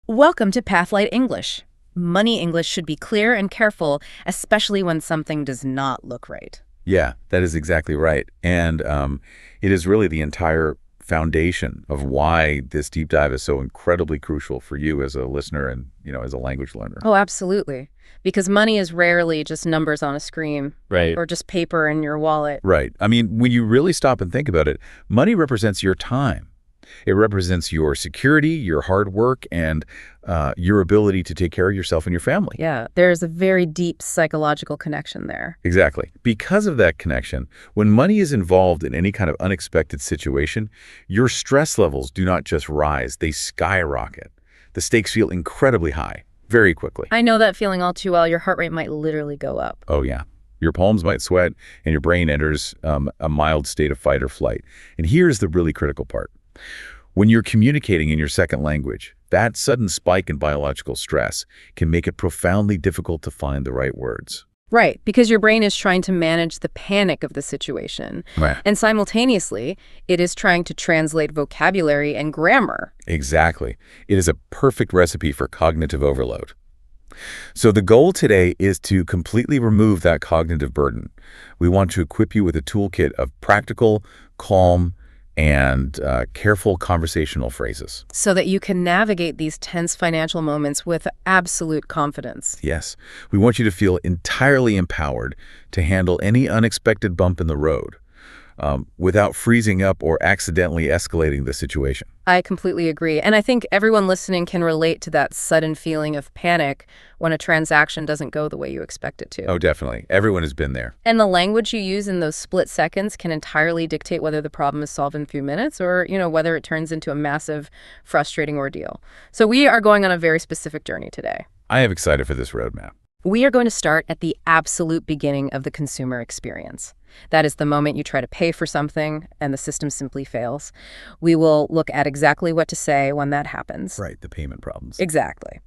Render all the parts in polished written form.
Welcome to Pathlight English. Money English should be clear and careful, especially when something does not look right. Yeah, that is exactly right. And it is really the entire foundation of why this deep dive is so incredibly crucial for you as a listener and, as a language learner. Oh, absolutely. Because money is rarely just numbers on a screen. Right. Or just paper in your wallet. Right. I mean, when you really stop and think about it, money represents your time. It represents your security, your hard work, and your ability to take care of yourself and your family. Yeah, there's a very deep psychological connection there. Exactly. Because of that connection, when money is involved in any kind of unexpected situation, your stress levels do not just rise, they skyrocket. The stakes feel incredibly high, very quickly. I know that feeling all too well. Your heart rate might literally go up. Oh, yeah. Your palms might sweat, and your brain enters a mild state of fight or flight. And here's the really critical part. When you're communicating in your second language, that sudden spike in biological stress can make it profoundly difficult to find the right words. Right, because your brain is trying to manage the panic of the situation. Right. And simultaneously, it is trying to translate vocabulary and grammar. Exactly. It is a perfect recipe for cognitive overload. So the goal today is to completely remove that cognitive burden. We want to equip you with a toolkit of practical, calm, and careful conversational phrases. So that you can navigate these tense financial moments with absolute confidence. Yes, we want you to feel entirely empowered to handle any unexpected bump in the road without freezing up or accidentally escalating the situation. I completely agree. And I think everyone listening can relate to that sudden feeling of panic when a transaction doesn't go the way you expect it to. Oh, definitely. Everyone has been there. And the language you use in those split seconds can entirely dictate whether the problem is solved in a few minutes or, whether it turns into a massive, frustrating ordeal. So we are going on a very specific journey today. I am excited for this roadmap. We are going to start at the absolute beginning of the consumer experience. That is the moment you try to pay for something and the system simply fails. We will look at exactly what to say when that happens. Right, the payment problems. Exactly.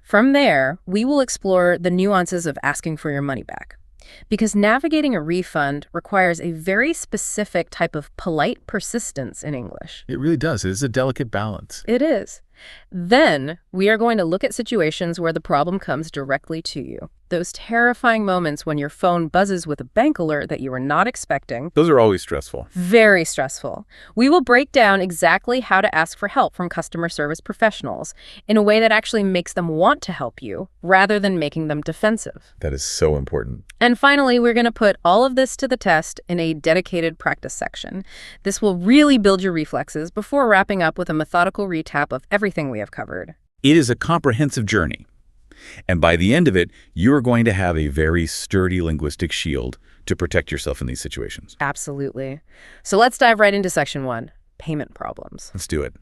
From there, we will explore the nuances of asking for your money back. Because navigating a refund requires a very specific type of polite persistence in English. It really does. It is a delicate balance. It is. Then we are going to look at situations where the problem comes directly to you. Those terrifying moments when your phone buzzes with a bank alert that you were not expecting. Those are always stressful. Very stressful. We will break down exactly how to ask for help from customer service professionals in a way that actually makes them want to help you rather than making them defensive. That is so important. And finally, we're going to put all of this to the test in a dedicated practice section. This will really build your reflexes before wrapping up with a methodical recap of everything we have covered. It is a comprehensive journey. And by the end of it, you're going to have a very sturdy linguistic shield to protect yourself in these situations. Absolutely. So let's dive right into section 1, payment problems. Let's do it.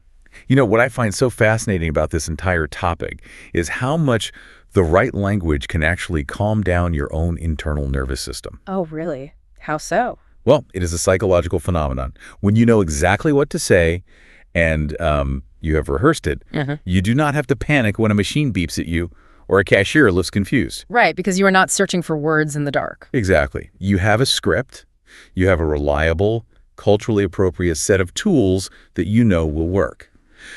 What I find so fascinating about this entire topic is how much the right language can actually calm down your own internal nervous system. Oh, really? How so? Well, it is a psychological phenomenon. When you know exactly what to say and you have rehearsed it, you do not have to panic when a machine beeps at you or a cashier looks confused. Right, because you are not searching for words in the dark. Exactly. You have a script. You have a reliable, culturally appropriate set of tools that you know will work.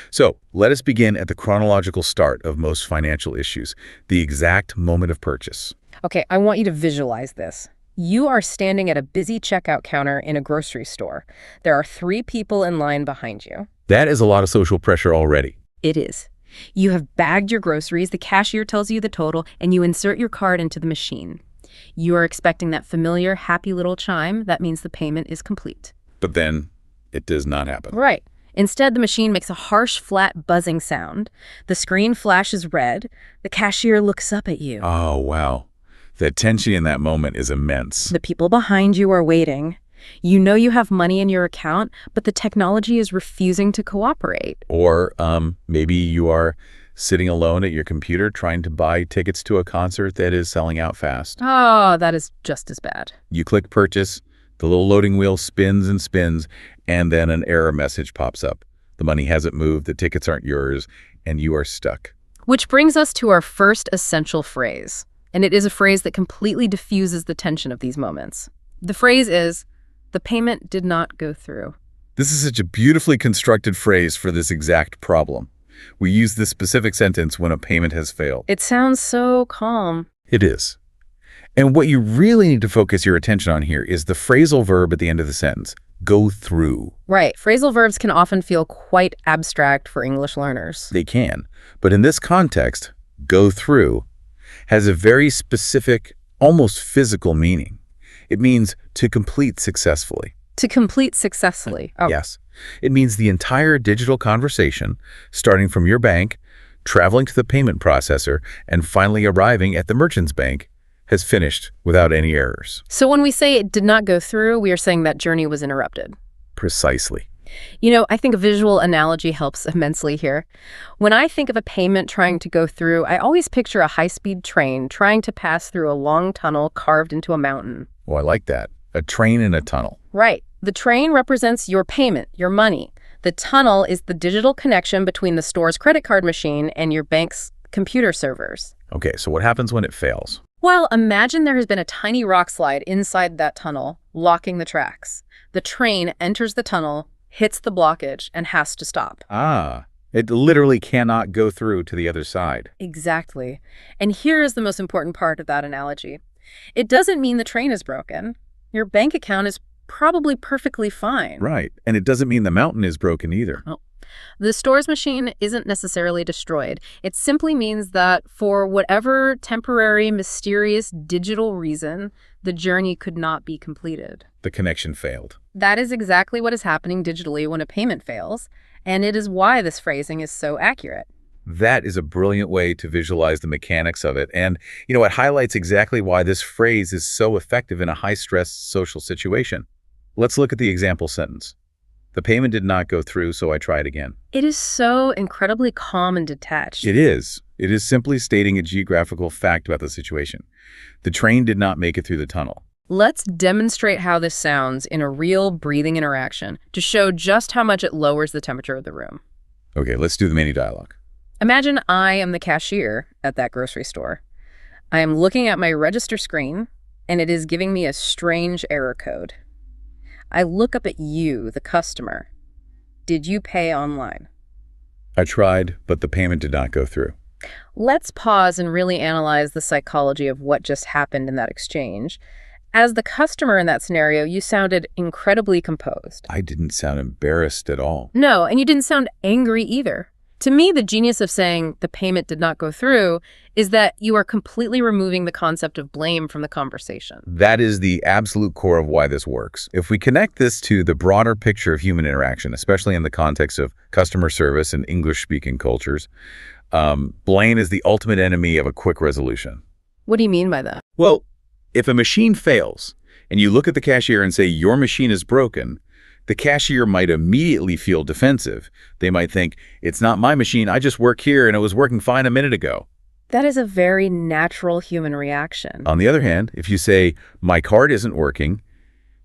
So let us begin at the chronological start of most financial issues, the exact moment of purchase. Okay, I want you to visualize this. You are standing at a busy checkout counter in a grocery store. There are 3 people in line behind you. That is a lot of social pressure already. It is. You have bagged your groceries, the cashier tells you the total, and you insert your card into the machine. You are expecting that familiar, happy little chime. That means the payment is complete. But then it does not happen. Right. Instead, the machine makes a harsh, flat, buzzing sound. The screen flashes red. The cashier looks up at you. Oh, wow. The tension in that moment is immense. The people behind you are waiting. You know you have money in your account, but the technology is refusing to cooperate. Or maybe you are sitting alone at your computer trying to buy tickets to a concert that is selling out fast. Oh, that is just as bad. You click purchase, the little loading wheel spins and spins, and then an error message pops up. The money hasn't moved, the tickets aren't yours, and you are stuck. Which brings us to our first essential phrase. And it is a phrase that completely diffuses the tension of these moments. The phrase is, the payment did not go through. This is such a beautifully constructed phrase for this exact problem. We use this specific sentence when a payment has failed. It sounds so calm. It is. And what you really need to focus your attention on here is the phrasal verb at the end of the sentence, go through. Right. Phrasal verbs can often feel quite abstract for English learners. They can. But in this context, go through has a very specific, almost physical meaning. It means to complete successfully. To complete successfully. Oh. Yes. It means the entire digital conversation, starting from your bank, traveling to the payment processor, and finally arriving at the merchant's bank, has finished without any errors. So when we say it did not go through, we are saying that journey was interrupted. Precisely. You know, I think a visual analogy helps immensely here. When I think of a payment trying to go through, I always picture a high-speed train trying to pass through a long tunnel carved into a mountain. Oh, I like that. A train in a tunnel. Right. The train represents your payment, your money. The tunnel is the digital connection between the store's credit card machine and your bank's computer servers. Okay, so what happens when it fails? Well, imagine there has been a tiny rock slide inside that tunnel, blocking the tracks. The train enters the tunnel, hits the blockage, and has to stop. Ah, it literally cannot go through to the other side. Exactly. And here is the most important part of that analogy. It doesn't mean the train is broken. Your bank account is probably perfectly fine. Right, and it doesn't mean the mountain is broken either. Oh. The store's machine isn't necessarily destroyed. It simply means that for whatever temporary, mysterious digital reason, the journey could not be completed. The connection failed. That is exactly what is happening digitally when a payment fails, and it is why this phrasing is so accurate. That is a brilliant way to visualize the mechanics of it. And, it highlights exactly why this phrase is so effective in a high-stress social situation. Let's look at the example sentence. The payment did not go through, so I tried again. It is so incredibly calm and detached. It is. It is simply stating a geographical fact about the situation. The train did not make it through the tunnel. Let's demonstrate how this sounds in a real breathing interaction to show just how much it lowers the temperature of the room. Okay, let's do the mini dialogue. Imagine I am the cashier at that grocery store. I am looking at my register screen, and it is giving me a strange error code. I look up at you, the customer. Did you pay online? I tried, but the payment did not go through. Let's pause and really analyze the psychology of what just happened in that exchange. As the customer in that scenario, you sounded incredibly composed. I didn't sound embarrassed at all. No, and you didn't sound angry either. To me, the genius of saying the payment did not go through is that you are completely removing the concept of blame from the conversation. That is the absolute core of why this works. If we connect this to the broader picture of human interaction, especially in the context of customer service and English-speaking cultures, blame is the ultimate enemy of a quick resolution. What do you mean by that? Well, if a machine fails and you look at the cashier and say, your machine is broken, the cashier might immediately feel defensive. They might think, it's not my machine, I just work here and it was working fine a minute ago. That is a very natural human reaction. On the other hand, if you say, my card isn't working,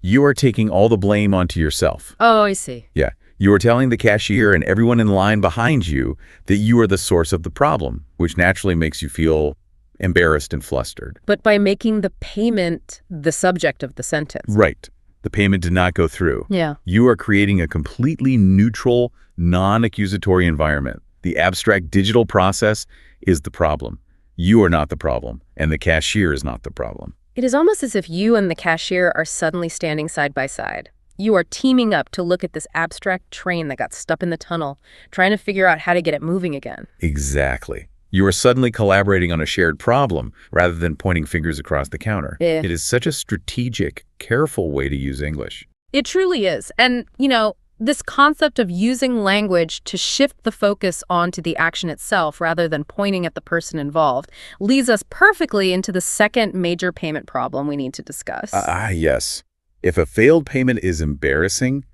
you are taking all the blame onto yourself. Oh, I see. Yeah. You are telling the cashier and everyone in line behind you that you are the source of the problem, which naturally makes you feel embarrassed and flustered. But by making the payment the subject of the sentence. Right. The payment did not go through. Yeah. You are creating a completely neutral, non-accusatory environment. The abstract digital process is the problem. You are not the problem, and the cashier is not the problem. It is almost as if you and the cashier are suddenly standing side by side. You are teaming up to look at this abstract train that got stuck in the tunnel, trying to figure out how to get it moving again. Exactly. You are suddenly collaborating on a shared problem rather than pointing fingers across the counter. Yeah. It is such a strategic, careful way to use English. It truly is. And, this concept of using language to shift the focus onto the action itself rather than pointing at the person involved leads us perfectly into the second major payment problem we need to discuss. Yes. If a failed payment is embarrassing,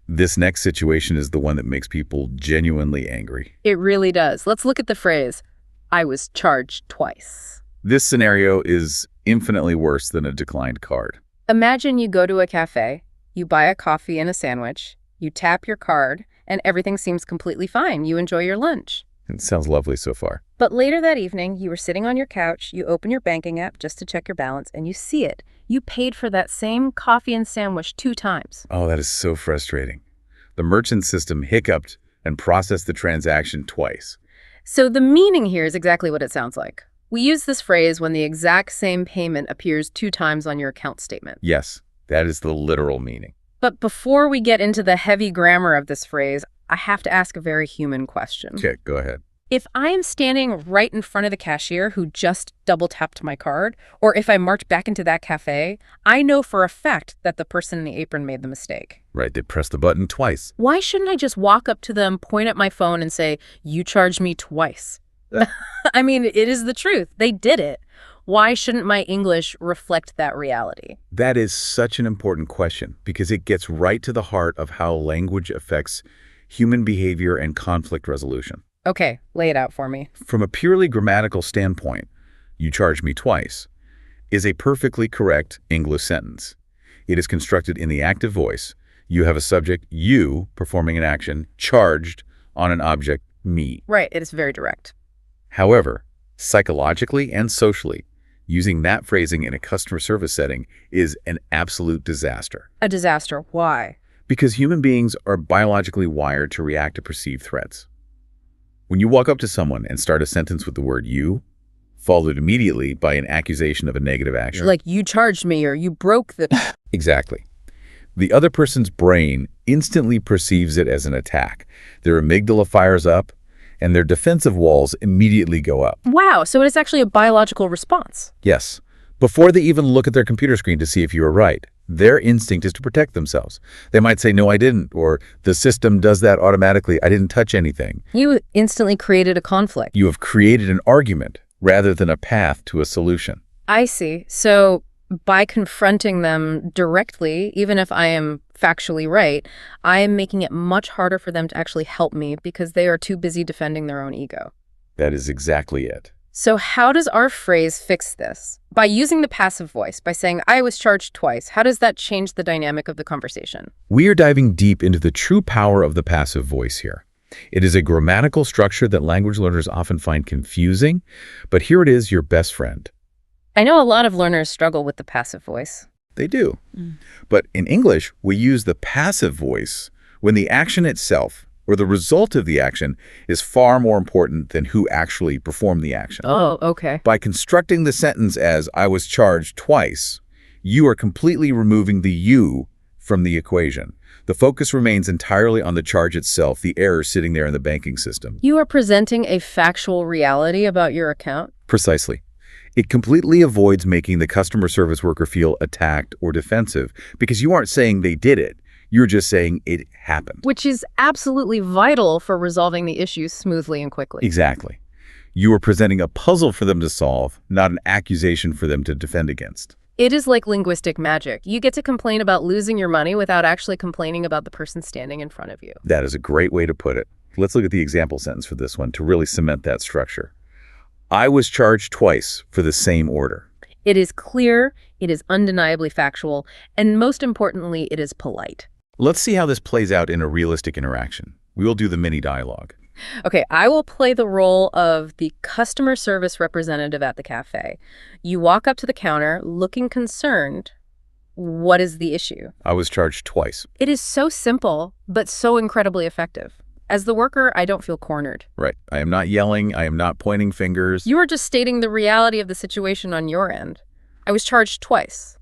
this next situation is the one that makes people genuinely angry. It really does. Let's look at the phrase, I was charged twice. This scenario is infinitely worse than a declined card. Imagine you go to a cafe, you buy a coffee and a sandwich, you tap your card, and everything seems completely fine. You enjoy your lunch. It sounds lovely so far. But later that evening, you were sitting on your couch, you open your banking app just to check your balance, and you see it. You paid for that same coffee and sandwich 2 times. Oh, that is so frustrating. The merchant system hiccuped and process the transaction twice. So the meaning here is exactly what it sounds like. We use this phrase when the exact same payment appears 2 times on your account statement. Yes, that is the literal meaning. But before we get into the heavy grammar of this phrase, I have to ask a very human question. Okay, go ahead. If I am standing right in front of the cashier who just double-tapped my card, or if I march back into that cafe, I know for a fact that the person in the apron made the mistake. Right, they pressed the button twice. Why shouldn't I just walk up to them, point at my phone, and say, "You charged me twice"? I mean, it is the truth. They did it. Why shouldn't my English reflect that reality? That is such an important question because it gets right to the heart of how language affects human behavior and conflict resolution. Okay, lay it out for me. From a purely grammatical standpoint, "you charged me twice" is a perfectly correct English sentence. It is constructed in the active voice. You have a subject, you, performing an action, charged on an object, me. Right, it is very direct. However, psychologically and socially, using that phrasing in a customer service setting is an absolute disaster. A disaster. Why? Because human beings are biologically wired to react to perceived threats. When you walk up to someone and start a sentence with the word you, followed immediately by an accusation of a negative action. Like, you charged me or you broke the... Exactly. The other person's brain instantly perceives it as an attack. Their amygdala fires up, and their defensive walls immediately go up. Wow, so it is actually a biological response. Yes. Before they even look at their computer screen to see if you are right, their instinct is to protect themselves. They might say, "No, I didn't," or "The system does that automatically. I didn't touch anything." You instantly created a conflict. You have created an argument rather than a path to a solution. I see. So by confronting them directly, even if I am factually right, I am making it much harder for them to actually help me because they are too busy defending their own ego. That is exactly it. So how does our phrase fix this? By using the passive voice, by saying, "I was charged twice," how does that change the dynamic of the conversation? We are diving deep into the true power of the passive voice here. It is a grammatical structure that language learners often find confusing, but here it is, your best friend. I know a lot of learners struggle with the passive voice. They do. But in English, we use the passive voice when the action itself, or the result of the action, is far more important than who actually performed the action. Oh, okay. By constructing the sentence as "I was charged twice," you are completely removing the you from the equation. The focus remains entirely on the charge itself, the error sitting there in the banking system. You are presenting a factual reality about your account? Precisely. It completely avoids making the customer service worker feel attacked or defensive because you aren't saying they did it. You're just saying it happened. Which is absolutely vital for resolving the issues smoothly and quickly. Exactly. You are presenting a puzzle for them to solve, not an accusation for them to defend against. It is like linguistic magic. You get to complain about losing your money without actually complaining about the person standing in front of you. That is a great way to put it. Let's look at the example sentence for this one to really cement that structure. "I was charged twice for the same order." It is clear, it is undeniably factual, and most importantly, it is polite. Let's see how this plays out in a realistic interaction. We will do the mini dialogue. Okay, I will play the role of the customer service representative at the cafe. You walk up to the counter looking concerned. What is the issue? "I was charged twice." It is so simple, but so incredibly effective. As the worker, I don't feel cornered. Right. I am not yelling. I am not pointing fingers. You are just stating the reality of the situation on your end. I was charged twice.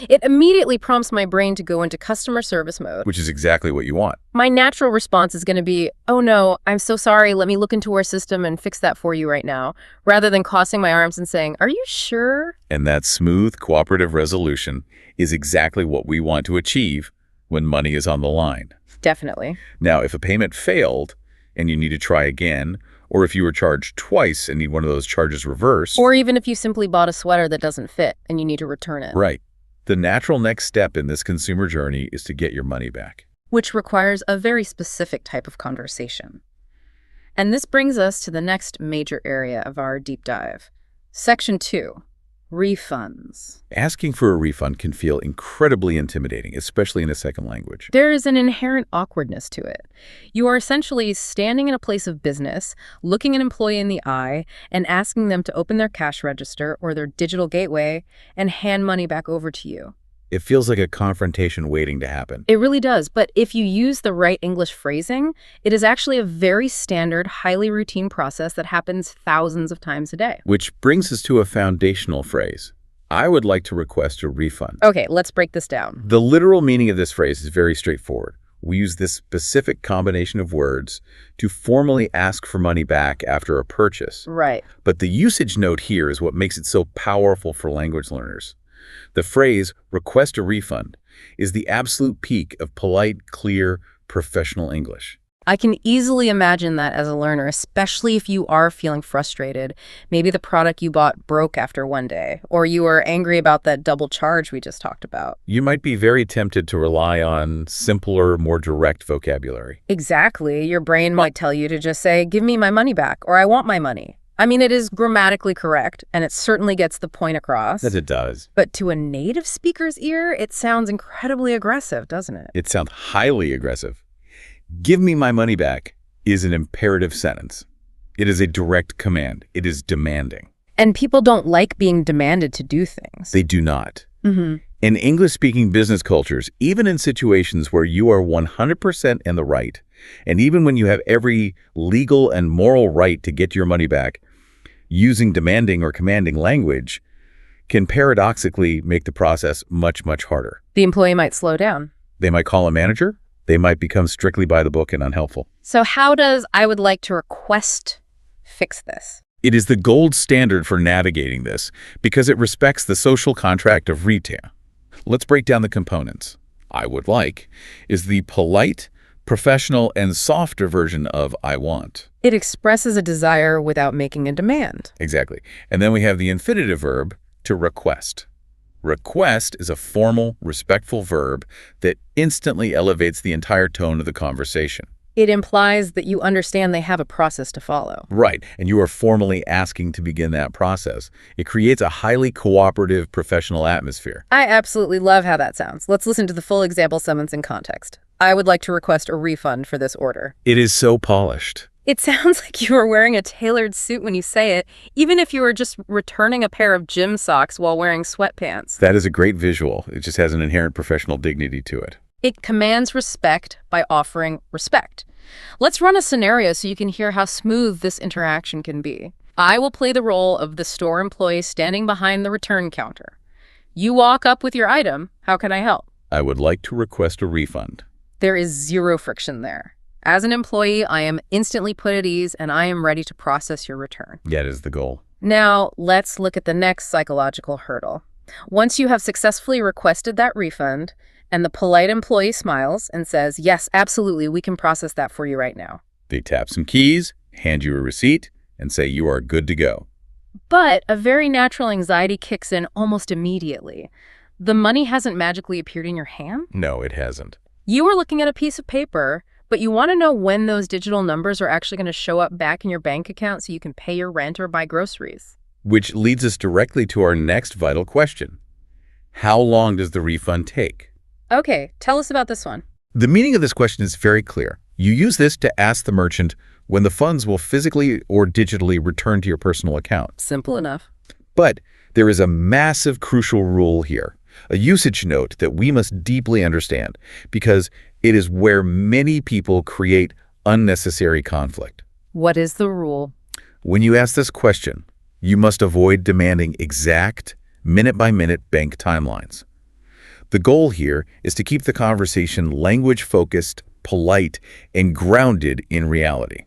It immediately prompts my brain to go into customer service mode. Which is exactly what you want. My natural response is going to be, "Oh no, I'm so sorry, let me look into our system and fix that for you right now," rather than crossing my arms and saying, "Are you sure?" And that smooth, cooperative resolution is exactly what we want to achieve when money is on the line. Definitely. Now, if a payment failed and you need to try again, or if you were charged twice and need one of those charges reversed. Or even if you simply bought a sweater that doesn't fit and you need to return it. Right. The natural next step in this consumer journey is to get your money back. Which requires a very specific type of conversation. And this brings us to the next major area of our deep dive. Section 2, refunds. Asking for a refund can feel incredibly intimidating, especially in a second language. There is an inherent awkwardness to it. You are essentially standing in a place of business, looking an employee in the eye, and asking them to open their cash register or their digital gateway and hand money back over to you. It feels like a confrontation waiting to happen. It really does, but if you use the right English phrasing, it is actually a very standard, highly routine process that happens thousands of times a day. Which brings us to a foundational phrase. I would like to request a refund. Okay, let's break this down. The literal meaning of this phrase is very straightforward. We use this specific combination of words to formally ask for money back after a purchase. Right. But the usage note here is what makes it so powerful for language learners. The phrase, request a refund, is the absolute peak of polite, clear, professional English. I can easily imagine that as a learner, especially if you are feeling frustrated. Maybe the product you bought broke after one day, or you were angry about that double charge we just talked about. You might be very tempted to rely on simpler, more direct vocabulary. Exactly. Your brain might tell you to just say, give me my money back, or I want my money. I mean, it is grammatically correct, and it certainly gets the point across. As it does. But to a native speaker's ear, it sounds incredibly aggressive, doesn't it? It sounds highly aggressive. Give me my money back is an imperative sentence. It is a direct command. It is demanding. And people don't like being demanded to do things. They do not. Mm-hmm. In English-speaking business cultures, even in situations where you are 100% in the right, and even when you have every legal and moral right to get your money back, using demanding or commanding language can paradoxically make the process much, much harder. The employee might slow down. They might call a manager. They might become strictly by the book and unhelpful. So how does I would like to request fix this? It is the gold standard for navigating this because it respects the social contract of retail. Let's break down the components. I would like is the polite, professional, and softer version of I want. It expresses a desire without making a demand. Exactly. And then we have the infinitive verb to request. Request is a formal, respectful verb that instantly elevates the entire tone of the conversation. It implies that you understand they have a process to follow. Right, and you are formally asking to begin that process. It creates a highly cooperative, professional atmosphere. I absolutely love how that sounds. Let's listen to the full example sentence in context. I would like to request a refund for this order. It is so polished. It sounds like you are wearing a tailored suit when you say it, even if you were just returning a pair of gym socks while wearing sweatpants. That is a great visual. It just has an inherent professional dignity to it. It commands respect by offering respect. Let's run a scenario so you can hear how smooth this interaction can be. I will play the role of the store employee standing behind the return counter. You walk up with your item. How can I help? I would like to request a refund. There is zero friction there. As an employee, I am instantly put at ease and I am ready to process your return. That is the goal. Now, let's look at the next psychological hurdle. Once you have successfully requested that refund, and the polite employee smiles and says, yes, absolutely, we can process that for you right now. They tap some keys, hand you a receipt, and say you are good to go. But a very natural anxiety kicks in almost immediately. The money hasn't magically appeared in your hand. No, it hasn't. You are looking at a piece of paper, but you want to know when those digital numbers are actually going to show up back in your bank account so you can pay your rent or buy groceries. Which leads us directly to our next vital question. How long does the refund take? Okay, tell us about this one. The meaning of this question is very clear. You use this to ask the merchant when the funds will physically or digitally return to your personal account. Simple enough. But there is a massive crucial rule here, a usage note that we must deeply understand because it is where many people create unnecessary conflict. What is the rule? When you ask this question, you must avoid demanding exact, minute-by-minute bank timelines. The goal here is to keep the conversation language-focused, polite, and grounded in reality.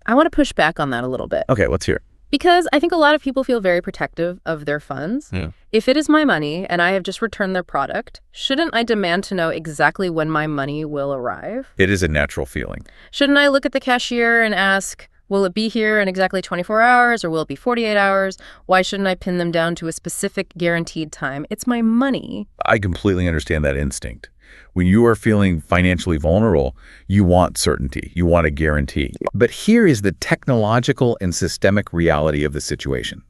I want to push back on that a little bit. Okay, let's hear it. Because I think a lot of people feel very protective of their funds. Yeah. If it is my money and I have just returned their product, shouldn't I demand to know exactly when my money will arrive? It is a natural feeling. Shouldn't I look at the cashier and ask, will it be here in exactly 24 hours or will it be 48 hours? Why shouldn't I pin them down to a specific guaranteed time? It's my money. I completely understand that instinct. When you are feeling financially vulnerable, you want certainty. You want a guarantee. But here is the technological and systemic reality of the situation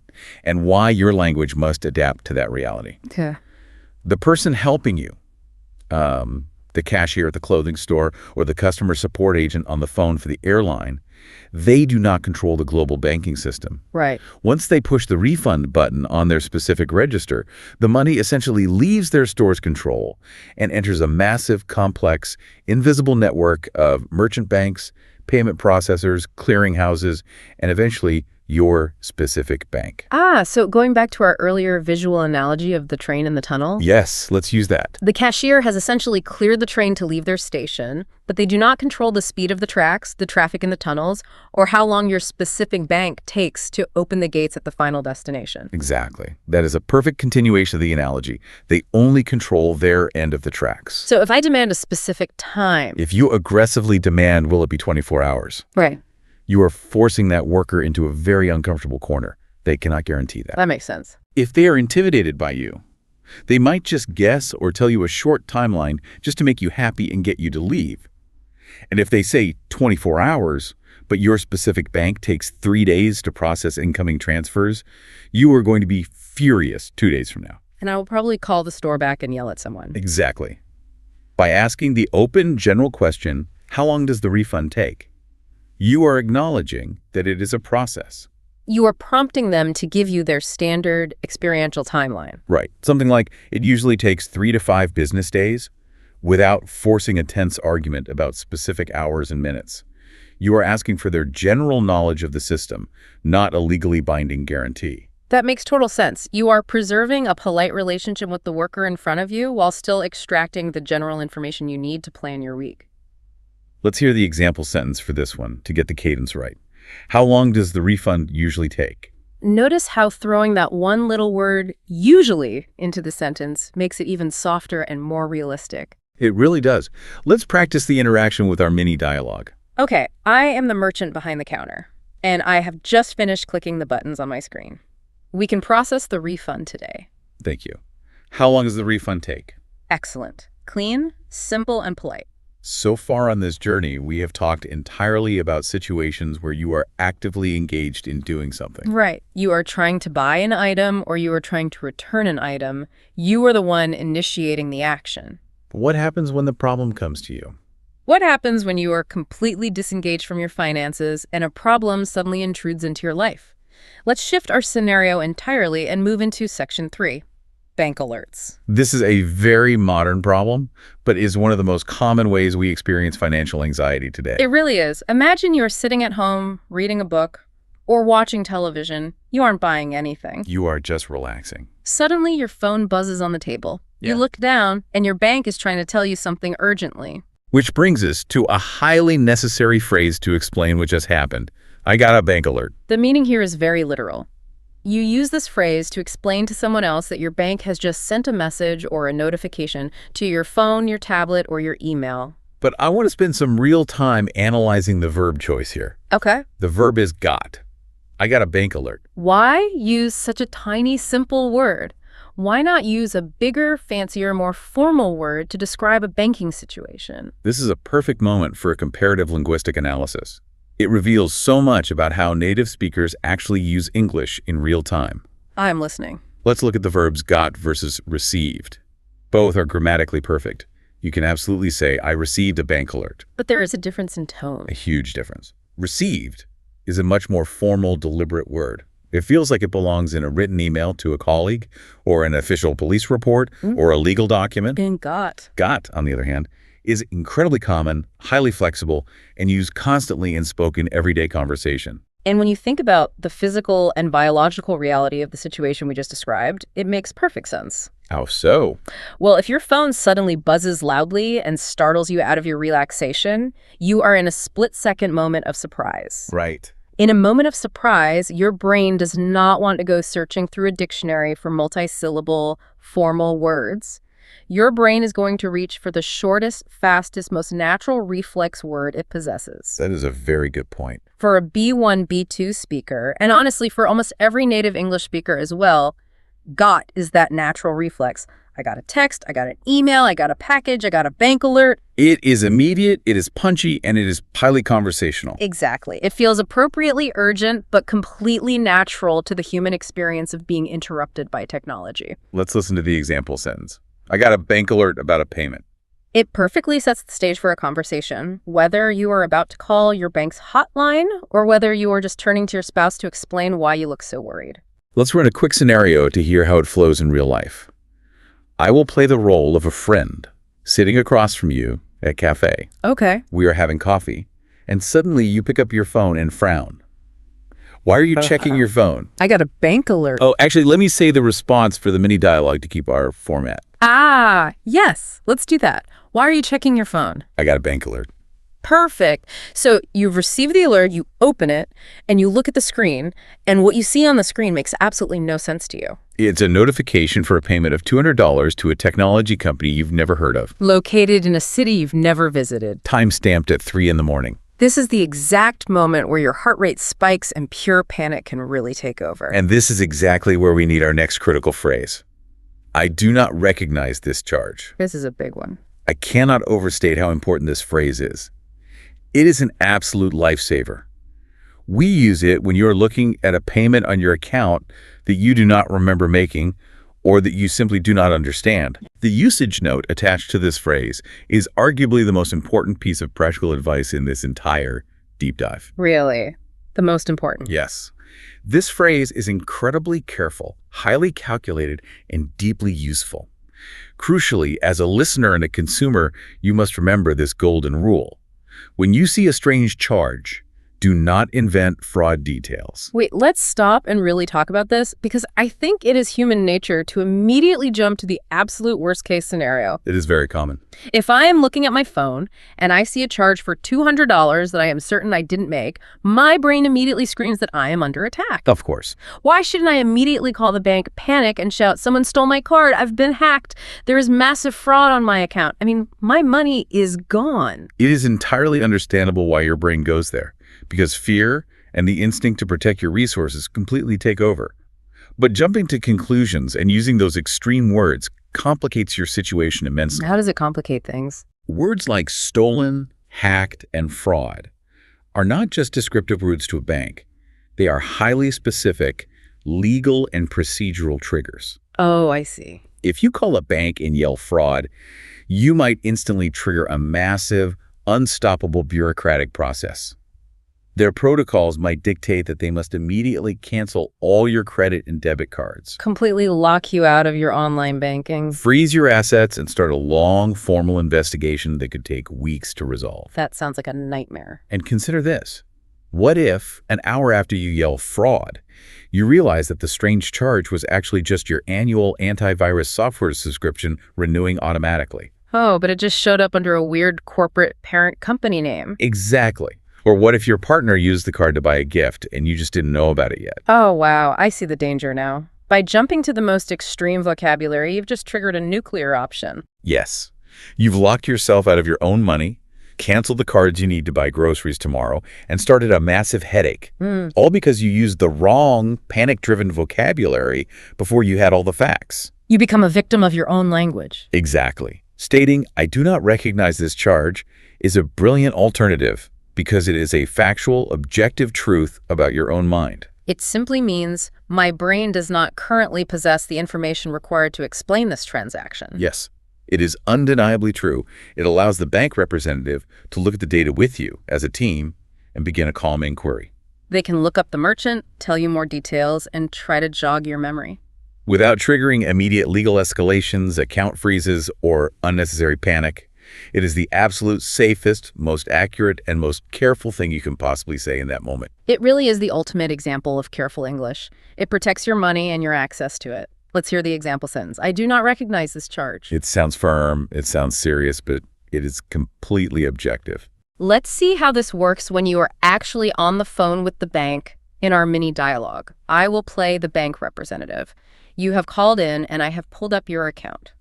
and why your language must adapt to that reality. Yeah. The person helping you, the cashier at the clothing store or the customer support agent on the phone for the airline, They do not control the global banking system. Right. Once they push the refund button on their specific register, the money essentially leaves their store's control and enters a massive, complex, invisible network of merchant banks, payment processors, clearinghouses, and eventually your specific bank. So going back to our earlier visual analogy of the train in the tunnel. Yes, let's use that. The cashier has essentially cleared the train to leave their station, but they do not control the speed of the tracks, the traffic in the tunnels, or how long your specific bank takes to open the gates at the final destination. Exactly. That is a perfect continuation of the analogy. They only control their end of the tracks. So if I demand a specific time. If you aggressively demand, will it be 24 hours? Right. You are forcing that worker into a very uncomfortable corner. They cannot guarantee that. That makes sense. If they are intimidated by you, they might just guess or tell you a short timeline just to make you happy and get you to leave. And if they say 24 hours, but your specific bank takes 3 days to process incoming transfers, you are going to be furious 2 days from now. And I will probably call the store back and yell at someone. Exactly. By asking the open, general question, how long does the refund take? You are acknowledging that it is a process. You are prompting them to give you their standard experiential timeline. Right. Something like it usually takes 3 to 5 business days without forcing a tense argument about specific hours and minutes. You are asking for their general knowledge of the system, not a legally binding guarantee. That makes total sense. You are preserving a polite relationship with the worker in front of you while still extracting the general information you need to plan your week. Let's hear the example sentence for this one to get the cadence right. How long does the refund usually take? Notice how throwing that one little word, usually, into the sentence makes it even softer and more realistic. It really does. Let's practice the interaction with our mini dialogue. Okay, I am the merchant behind the counter, and I have just finished clicking the buttons on my screen. We can process the refund today. Thank you. How long does the refund take? Excellent. Clean, simple, and polite. So far on this journey, we have talked entirely about situations where you are actively engaged in doing something. Right. You are trying to buy an item or you are trying to return an item. You are the one initiating the action. But what happens when the problem comes to you? What happens when you are completely disengaged from your finances and a problem suddenly intrudes into your life? Let's shift our scenario entirely and move into Section 3. Bank alerts. This is a very modern problem, but is one of the most common ways we experience financial anxiety today. It really is. Imagine you're sitting at home, reading a book, or watching television. You aren't buying anything. You are just relaxing. Suddenly, your phone buzzes on the table. You look down, and your bank is trying to tell you something urgently. Which brings us to a highly necessary phrase to explain what just happened. I got a bank alert. The meaning here is very literal. You use this phrase to explain to someone else that your bank has just sent a message or a notification to your phone, your tablet, or your email. But I want to spend some real time analyzing the verb choice here. Okay. The verb is got. I got a bank alert. Why use such a tiny, simple word? Why not use a bigger, fancier, more formal word to describe a banking situation? This is a perfect moment for a comparative linguistic analysis. It reveals so much about how native speakers actually use English in real time. I'm listening. Let's look at the verbs got versus received. Both are grammatically perfect. You can absolutely say, I received a bank alert. But there is a difference in tone. A huge difference. Received is a much more formal, deliberate word. It feels like it belongs in a written email to a colleague, or an official police report, or a legal document. And got. Got, on the other hand, is incredibly common, highly flexible, and used constantly in spoken everyday conversation. And when you think about the physical and biological reality of the situation we just described, it makes perfect sense. How so? Well, if your phone suddenly buzzes loudly and startles you out of your relaxation, you are in a split-second moment of surprise. Right. In a moment of surprise, your brain does not want to go searching through a dictionary for multi-syllable, formal words. Your brain is going to reach for the shortest, fastest, most natural reflex word it possesses. That is a very good point. For a B1-B2 speaker, and honestly for almost every native English speaker as well, got is that natural reflex. I got a text, I got an email, I got a package, I got a bank alert. It is immediate, it is punchy, and it is highly conversational. Exactly. It feels appropriately urgent, but completely natural to the human experience of being interrupted by technology. Let's listen to the example sentence. I got a bank alert about a payment. It perfectly sets the stage for a conversation, whether you are about to call your bank's hotline or whether you are just turning to your spouse to explain why you look so worried. Let's run a quick scenario to hear how it flows in real life. I will play the role of a friend sitting across from you at a cafe. Okay. We are having coffee, and suddenly you pick up your phone and frown. Why are you checking your phone? I got a bank alert. Oh, actually, let me say the response for the mini dialogue to keep our format. Ah, yes. Let's do that. Why are you checking your phone? I got a bank alert. Perfect. So you've received the alert, you open it, and you look at the screen, and what you see on the screen makes absolutely no sense to you. It's a notification for a payment of $200 to a technology company you've never heard of. Located in a city you've never visited. Time-stamped at 3 in the morning. This is the exact moment where your heart rate spikes and pure panic can really take over. And this is exactly where we need our next critical phrase. I do not recognize this charge. This is a big one. I cannot overstate how important this phrase is. It is an absolute lifesaver. We use it when you're looking at a payment on your account that you do not remember making or that you simply do not understand. The usage note attached to this phrase is arguably the most important piece of practical advice in this entire deep dive. Really? The most important? Yes. This phrase is incredibly careful, highly calculated, and deeply useful. Crucially, as a listener and a consumer, you must remember this golden rule. When you see a strange charge, do not invent fraud details. Wait, let's stop and really talk about this because I think it is human nature to immediately jump to the absolute worst case scenario. It is very common. If I am looking at my phone and I see a charge for $200 that I am certain I didn't make, my brain immediately screams that I am under attack. Of course. Why shouldn't I immediately call the bank, panic, and shout, someone stole my card, I've been hacked, there is massive fraud on my account? I mean, my money is gone. It is entirely understandable why your brain goes there, because fear and the instinct to protect your resources completely take over. But jumping to conclusions and using those extreme words complicates your situation immensely. How does it complicate things? Words like stolen, hacked, and fraud are not just descriptive words to a bank. They are highly specific legal and procedural triggers. Oh, I see. If you call a bank and yell fraud, you might instantly trigger a massive, unstoppable bureaucratic process. Their protocols might dictate that they must immediately cancel all your credit and debit cards, Completely lock you out of your online banking. freeze your assets, and start a long, formal investigation that could take weeks to resolve. That sounds like a nightmare. And consider this. What if, an hour after you yell fraud, you realize that the strange charge was actually just your annual antivirus software subscription renewing automatically? Oh, but it just showed up under a weird corporate parent company name. Exactly. Or what if your partner used the card to buy a gift and you just didn't know about it yet? Oh, wow. I see the danger now. By jumping to the most extreme vocabulary, you've just triggered a nuclear option. Yes. You've locked yourself out of your own money, canceled the cards you need to buy groceries tomorrow, and started a massive headache. All because you used the wrong, panic-driven vocabulary before you had all the facts. You become a victim of your own language. Exactly. Stating, I do not recognize this charge, is a brilliant alternative because it is a factual, objective truth about your own mind. It simply means my brain does not currently possess the information required to explain this transaction. Yes, it is undeniably true. It allows the bank representative to look at the data with you as a team and begin a calm inquiry. They can look up the merchant, tell you more details, and try to jog your memory. Without triggering immediate legal escalations, account freezes, or unnecessary panic. It is the absolute safest, most accurate, and most careful thing you can possibly say in that moment. It really is the ultimate example of careful English. It protects your money and your access to it. Let's hear the example sentence. I do not recognize this charge. It sounds firm, it sounds serious, but it is completely objective. Let's see how this works when you are actually on the phone with the bank in our mini dialogue. I will play the bank representative. You have called in and I have pulled up your account.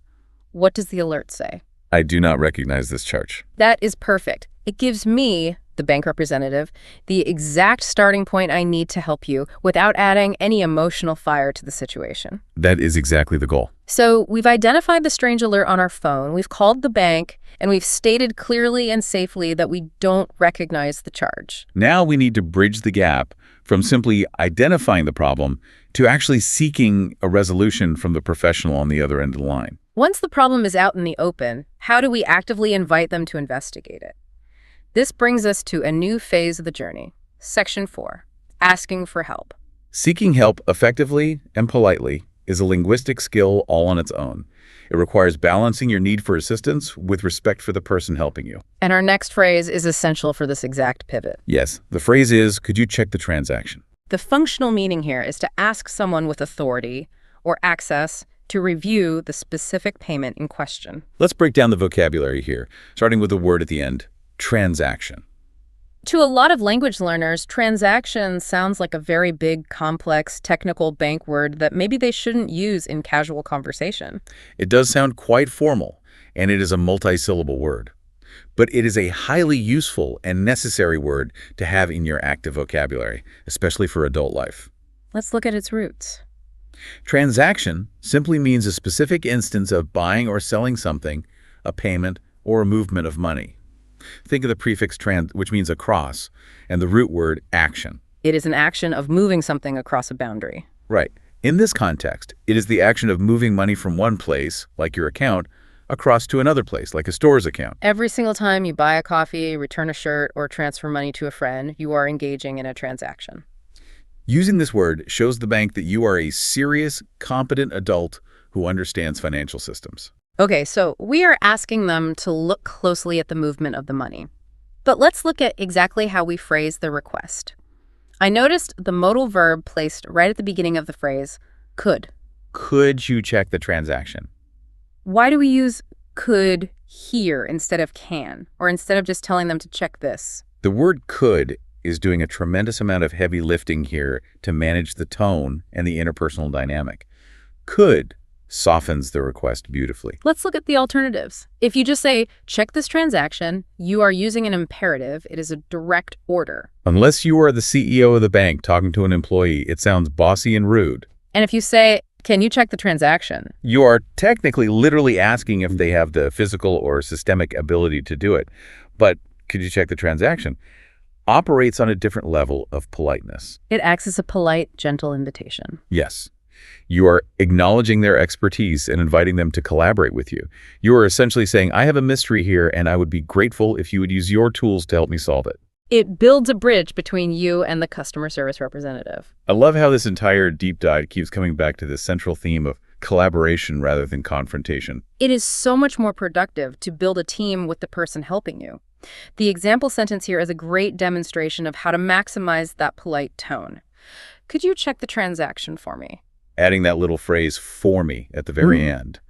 What does the alert say? I do not recognize this charge. That is perfect. It gives me, the bank representative, the exact starting point I need to help you without adding any emotional fire to the situation. That is exactly the goal. So we've identified the strange alert on our phone, we've called the bank, and we've stated clearly and safely that we don't recognize the charge. Now we need to bridge the gap from simply identifying the problem to actually seeking a resolution from the professional on the other end of the line. Once the problem is out in the open, how do we actively invite them to investigate it? This brings us to a new phase of the journey. Section 4, asking for help. Seeking help effectively and politely is a linguistic skill all on its own. It requires balancing your need for assistance with respect for the person helping you. And our next phrase is essential for this exact pivot. Yes, the phrase is, could you check the transaction? The functional meaning here is to ask someone with authority or access to review the specific payment in question. Let's break down the vocabulary here, starting with the word at the end, transaction. To a lot of language learners, transaction sounds like a very big, complex, technical bank word that maybe they shouldn't use in casual conversation. It does sound quite formal, and it is a multi-syllable word. But it is a highly useful and necessary word to have in your active vocabulary, especially for adult life. Let's look at its roots. Transaction simply means a specific instance of buying or selling something, a payment, or a movement of money. Think of the prefix trans, which means across, and the root word action. It is an action of moving something across a boundary. Right. In this context, it is the action of moving money from one place, like your account, across to another place, like a store's account. Every single time you buy a coffee, return a shirt, or transfer money to a friend, you are engaging in a transaction. Using this word shows the bank that you are a serious, competent adult who understands financial systems. Okay, so we are asking them to look closely at the movement of the money. But let's look at exactly how we phrase the request. I noticed the modal verb placed right at the beginning of the phrase, could. Could you check the transaction? Why do we use could here instead of can, or instead of just telling them to check this? The word could is doing a tremendous amount of heavy lifting here to manage the tone and the interpersonal dynamic. Could softens the request beautifully. Let's look at the alternatives. If you just say, check this transaction, you are using an imperative. It is a direct order. Unless you are the CEO of the bank talking to an employee, it sounds bossy and rude. And if you say, can you check the transaction? You are technically literally asking if they have the physical or systemic ability to do it. But could you check the transaction? Operates on a different level of politeness. It acts as a polite, gentle invitation. Yes. You are acknowledging their expertise and inviting them to collaborate with you. You are essentially saying, I have a mystery here, and I would be grateful if you would use your tools to help me solve it. It builds a bridge between you and the customer service representative. I love how this entire deep dive keeps coming back to this central theme of collaboration rather than confrontation. It is so much more productive to build a team with the person helping you. The example sentence here is a great demonstration of how to maximize that polite tone. Could you check the transaction for me? Adding that little phrase, for me, at the very end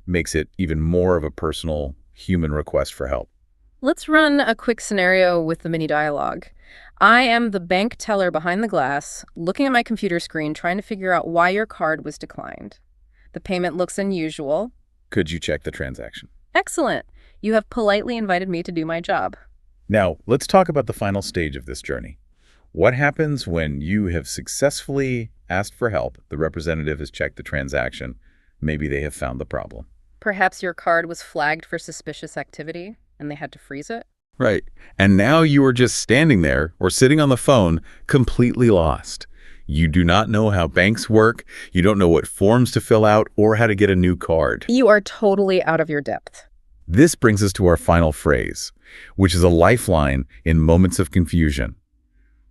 makes it even more of a personal, human request for help. Let's run a quick scenario with the mini dialogue. I am the bank teller behind the glass, looking at my computer screen, trying to figure out why your card was declined. The payment looks unusual. Could you check the transaction? Excellent. You have politely invited me to do my job. Now, let's talk about the final stage of this journey. What happens when you have successfully asked for help, the representative has checked the transaction, maybe they have found the problem? Perhaps your card was flagged for suspicious activity and they had to freeze it? Right. And now you are just standing there or sitting on the phone, completely lost. You do not know how banks work, you don't know what forms to fill out or how to get a new card. You are totally out of your depth. This brings us to our final phrase, which is a lifeline in moments of confusion.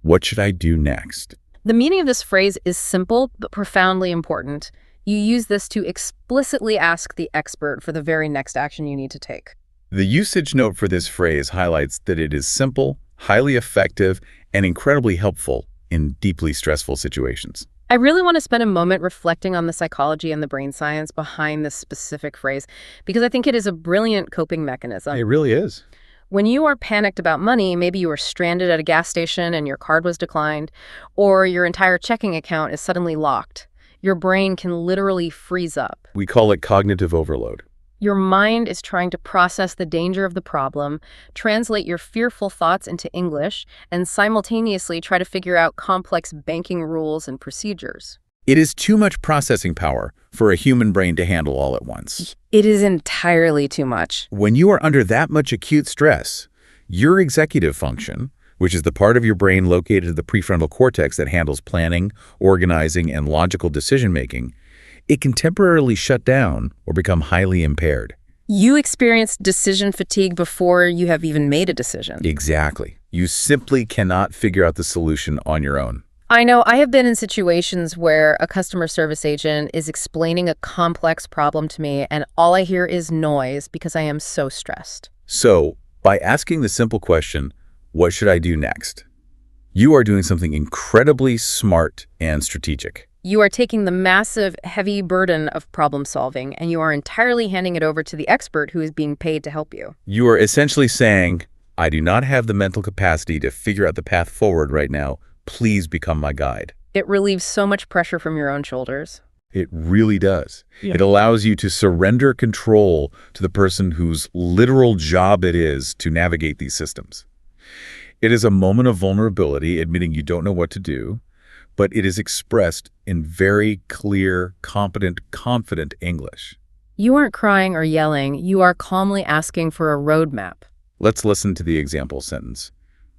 What should I do next? The meaning of this phrase is simple but profoundly important. You use this to explicitly ask the expert for the very next action you need to take. The usage note for this phrase highlights that it is simple, highly effective, and incredibly helpful in deeply stressful situations. I really want to spend a moment reflecting on the psychology and the brain science behind this specific phrase because I think it is a brilliant coping mechanism. It really is. When you are panicked about money, maybe you are stranded at a gas station and your card was declined, or your entire checking account is suddenly locked. Your brain can literally freeze up. We call it cognitive overload. Your mind is trying to process the danger of the problem, translate your fearful thoughts into English, and simultaneously try to figure out complex banking rules and procedures. It is too much processing power for a human brain to handle all at once. It is entirely too much. When you are under that much acute stress, your executive function, which is the part of your brain located in the prefrontal cortex that handles planning, organizing, and logical decision-making, it can temporarily shut down or become highly impaired. You experienced decision fatigue before you have even made a decision. Exactly. You simply cannot figure out the solution on your own. I know I have been in situations where a customer service agent is explaining a complex problem to me, and all I hear is noise because I am so stressed. So, by asking the simple question, what should I do next? You are doing something incredibly smart and strategic. You are taking the massive, heavy burden of problem solving, and you are entirely handing it over to the expert who is being paid to help you. You are essentially saying, I do not have the mental capacity to figure out the path forward right now. Please become my guide. It relieves so much pressure from your own shoulders. It really does. Yeah. It allows you to surrender control to the person whose literal job it is to navigate these systems. It is a moment of vulnerability, admitting you don't know what to do, but it is expressed in very clear, competent, confident English. You aren't crying or yelling. You are calmly asking for a roadmap. Let's listen to the example sentence.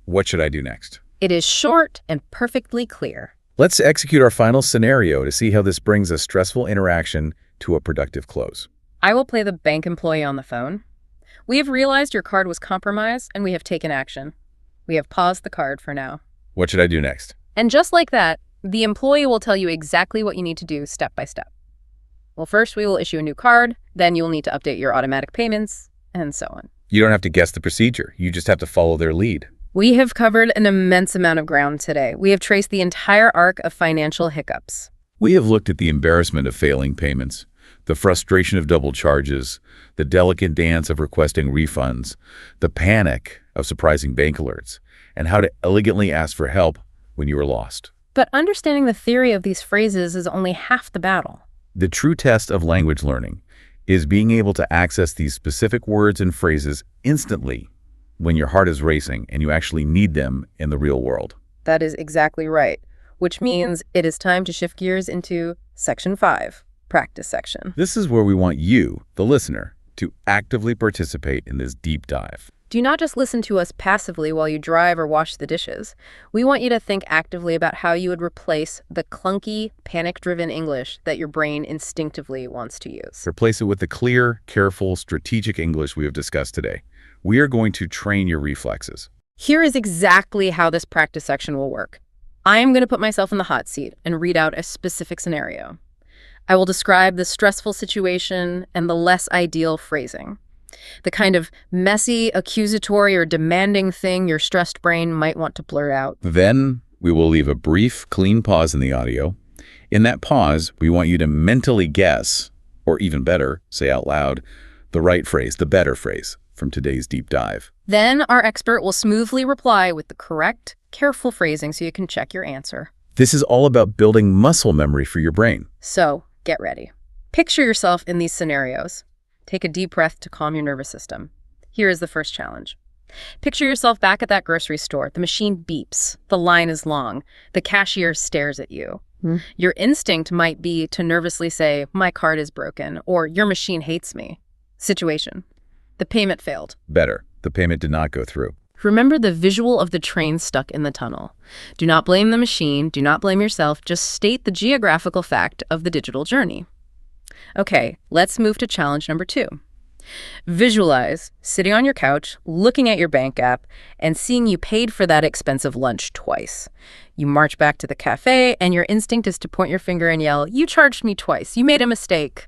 What should I do next? It is short and perfectly clear. Let's execute our final scenario to see how this brings a stressful interaction to a productive close. I will play the bank employee on the phone. We have realized your card was compromised, and we have taken action. We have paused the card for now. What should I do next? And just like that, the employee will tell you exactly what you need to do step by step. Well, first we will issue a new card, then you'll need to update your automatic payments, and so on. You don't have to guess the procedure. You just have to follow their lead. We have covered an immense amount of ground today. We have traced the entire arc of financial hiccups. We have looked at the embarrassment of failing payments, the frustration of double charges, the delicate dance of requesting refunds, the panic of surprising bank alerts, and how to elegantly ask for help when you are lost. But understanding the theory of these phrases is only half the battle. The true test of language learning is being able to access these specific words and phrases instantly when your heart is racing and you actually need them in the real world. That is exactly right, which means it is time to shift gears into Section 5, Practice Section. This is where we want you, the listener, to actively participate in this deep dive. Do not just listen to us passively while you drive or wash the dishes. We want you to think actively about how you would replace the clunky, panic-driven English that your brain instinctively wants to use. Replace it with the clear, careful, strategic English we have discussed today. We are going to train your reflexes. Here is exactly how this practice section will work. I am going to put myself in the hot seat and read out a specific scenario. I will describe the stressful situation and the less ideal phrasing. The kind of messy, accusatory, or demanding thing your stressed brain might want to blurt out. Then we will leave a brief, clean pause in the audio. In that pause, we want you to mentally guess, or even better, say out loud, the right phrase, the better phrase from today's deep dive. Then our expert will smoothly reply with the correct, careful phrasing so you can check your answer. This is all about building muscle memory for your brain. So, get ready. Picture yourself in these scenarios. Take a deep breath to calm your nervous system. Here is the first challenge. Picture yourself back at that grocery store. The machine beeps. The line is long. The cashier stares at you. Your instinct might be to nervously say, "My card is broken," or "Your machine hates me." Situation. The payment failed. Better. The payment did not go through. Remember the visual of the train stuck in the tunnel. Do not blame the machine. Do not blame yourself. Just state the geographical fact of the digital journey. Okay, let's move to challenge number 2. Visualize sitting on your couch, looking at your bank app, and seeing you paid for that expensive lunch twice. You march back to the cafe, and your instinct is to point your finger and yell, "You charged me twice. You made a mistake."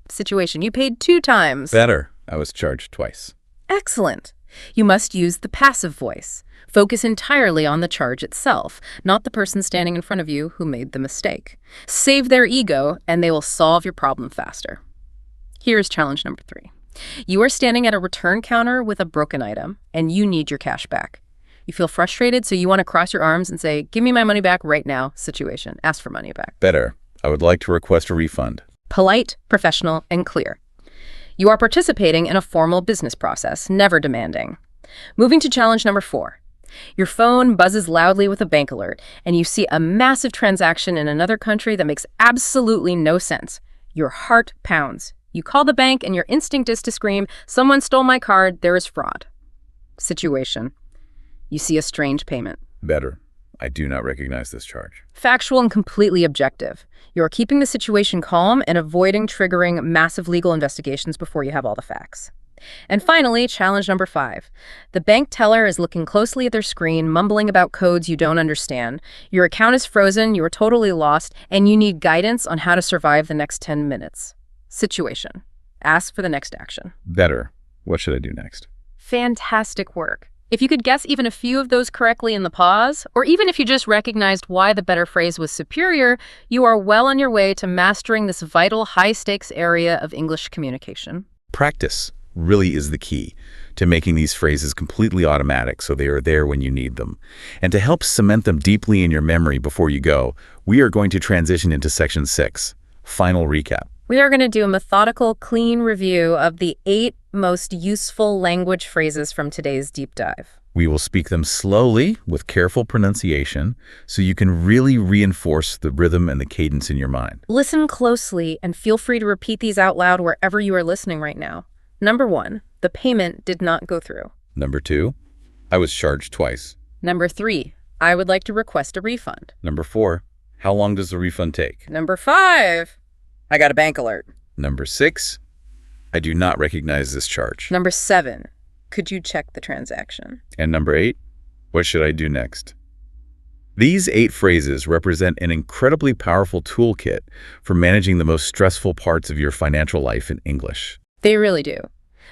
Situation. You paid 2 times. Better. I was charged twice. Excellent. You must use the passive voice. Focus entirely on the charge itself, not the person standing in front of you who made the mistake. Save their ego, and they will solve your problem faster. Here's challenge number 3. You are standing at a return counter with a broken item, and you need your cash back. You feel frustrated, so you want to cross your arms and say, "Give me my money back right now." Situation. Ask for money back. Better. I would like to request a refund. Polite, professional, and clear. You are participating in a formal business process, never demanding. Moving to challenge number 4. Your phone buzzes loudly with a bank alert, and you see a massive transaction in another country that makes absolutely no sense. Your heart pounds. You call the bank, and your instinct is to scream, "Someone stole my card, there is fraud." Situation. You see a strange payment. Better. I do not recognize this charge. Factual and completely objective. You're keeping the situation calm and avoiding triggering massive legal investigations before you have all the facts. And finally, challenge number 5. The bank teller is looking closely at their screen, mumbling about codes you don't understand. Your account is frozen, you are totally lost, and you need guidance on how to survive the next 10 minutes. Situation. Ask for the next action. Better. What should I do next? Fantastic work. If you could guess even a few of those correctly in the pause, or even if you just recognized why the better phrase was superior, you are well on your way to mastering this vital, high-stakes area of English communication. Practice really is the key to making these phrases completely automatic so they are there when you need them. And to help cement them deeply in your memory before you go, we are going to transition into Section 6, Final Recap. We are going to do a methodical, clean review of the 8 most useful language phrases from today's deep dive. We will speak them slowly with careful pronunciation so you can really reinforce the rhythm and the cadence in your mind. Listen closely and feel free to repeat these out loud wherever you are listening right now. Number 1, the payment did not go through. Number 2, I was charged twice. Number 3, I would like to request a refund. Number 4, how long does the refund take? Number 5, I got a bank alert. Number 6, I do not recognize this charge. Number 7, could you check the transaction? And number 8, what should I do next? These 8 phrases represent an incredibly powerful toolkit for managing the most stressful parts of your financial life in English. They really do.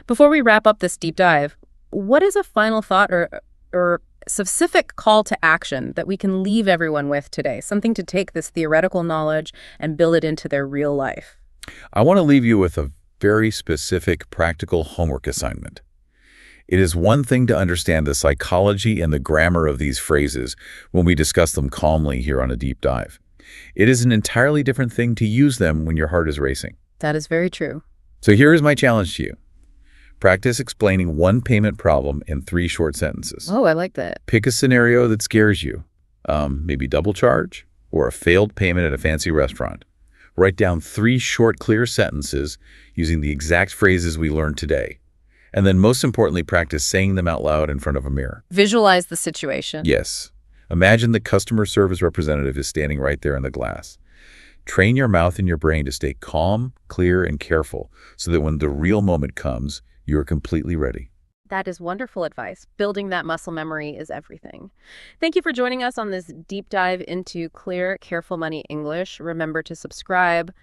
Before we wrap up this deep dive, what is a final thought or specific call to action that we can leave everyone with today? Something to take this theoretical knowledge and build it into their real life. I want to leave you with a very specific practical homework assignment. It is one thing to understand the psychology and the grammar of these phrases when we discuss them calmly here on a deep dive. It is an entirely different thing to use them when your heart is racing. That is very true. So here is my challenge to you. Practice explaining one payment problem in 3 short sentences. Oh, I like that. Pick a scenario that scares you. Maybe double charge or a failed payment at a fancy restaurant. Write down 3 short, clear sentences using the exact phrases we learned today. And then most importantly, practice saying them out loud in front of a mirror. Visualize the situation. Yes. Imagine the customer service representative is standing right there in the glass. Train your mouth and your brain to stay calm, clear, and careful so that when the real moment comes, you are completely ready. That is wonderful advice. Building that muscle memory is everything. Thank you for joining us on this deep dive into clear, careful money English. Remember to subscribe,